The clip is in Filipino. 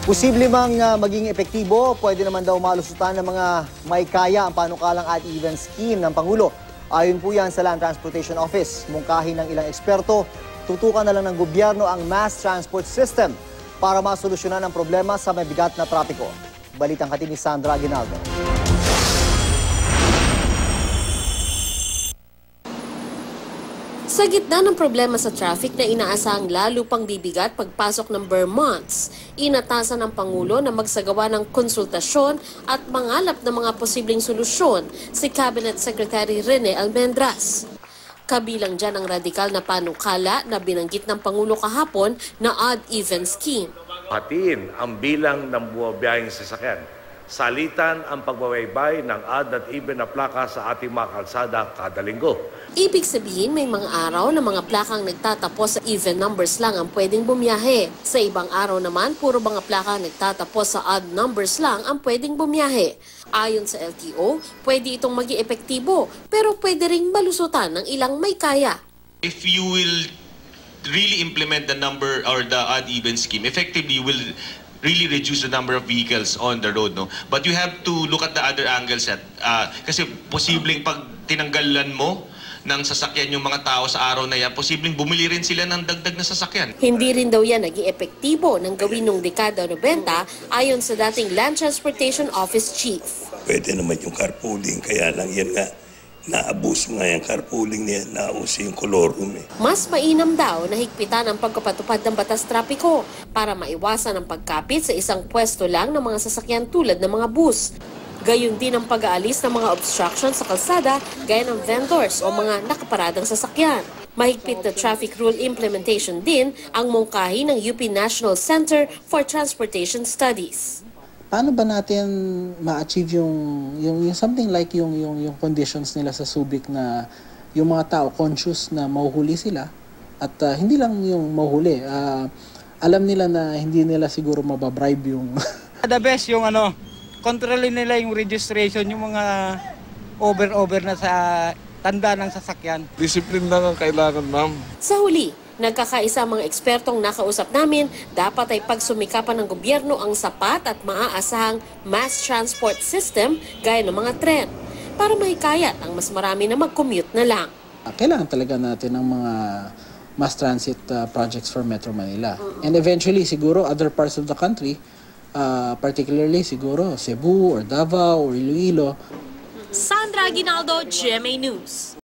Posible mang maging epektibo, pwede naman daw malusutan ng mga may kaya ang panukalang odd-even scheme ng Pangulo. Ayon po yan sa Land Transportation Office. Mungkahin ng ilang eksperto, tutukan na lang ng gobyerno ang mass transport system para masolusyonan ang problema sa mabigat na trapiko. Balitang hatid ni Sandra Aguinaldo. Sa gitna ng problema sa traffic na inaasahang lalo pang bibigat pagpasok ng Vermonts, inatasan ng Pangulo na magsagawa ng konsultasyon at mangalap ng mga posibleng solusyon si Cabinet Secretary Rene Almendras. Kabilang dyan ang radikal na panukala na binanggit ng Pangulo kahapon na odd-even scheme. Hatiin ang bilang ng bumabiyahing sasakyan. Salitan ang pagbabaybay ng odd at even na plaka sa ating mga kalsada kada linggo. Ibig sabihin may mga araw na mga plakang nagtatapos sa even numbers lang ang pwedeng bumiyahe. Sa ibang araw naman, puro mga plakang nagtatapos sa odd numbers lang ang pwedeng bumiyahe. Ayon sa LTO, pwede itong maging epektibo pero pwede ring malusutan ng ilang may kaya. If you will really implement the number or the odd-even scheme, effectively you will really reduce the number of vehicles on the road, no? But you have to look at the other angles kasi posibleng pag tinanggalan mo ng sasakyan yung mga tao sa araw na yan, posibleng bumili rin sila ng dagdag na sasakyan. Hindi rin daw yan naging epektibo ng gawin nung dekada 90 ayon sa dating Land Transportation Office Chief. Pwede naman yung carpooling, kaya lang yan nga, naabuso nga yung carpooling niya, nauso yung kolorum. Mas mainam daw na higpitan ang pagkapatupad ng batas trapiko para maiwasan ang pagkapit sa isang pwesto lang ng mga sasakyan tulad ng mga bus. Gayon din ang pag-aalis ng mga obstruction sa kalsada gaya ng vendors o mga nakaparadang sasakyan. Mahigpit na traffic rule implementation din ang mungkahi ng UP National Center for Transportation Studies. Paano ba natin ma-achieve yung something like yung conditions nila sa Subic na yung mga tao conscious na mahuhuli sila at hindi lang yung mahuhuli, alam nila na hindi nila siguro mababribe yung The best yung kontrolin nila yung registration, yung mga over na sa tanda ng sasakyan. Discipline lang ang kailangan, ma'am. Sa huli, nagkakaisa mga ekspertong nakausap namin, dapat ay pagsumikapan ng gobyerno ang sapat at maaasahang mass transport system gaya ng mga tren para mahikayat ang mas marami na mag-commute na lang. Kailangan talaga natin ng mga mass transit projects for Metro Manila. And eventually, siguro, other parts of the country, particularly siguro Cebu or Davao or Iloilo. Sandra Aguinaldo, GMA News.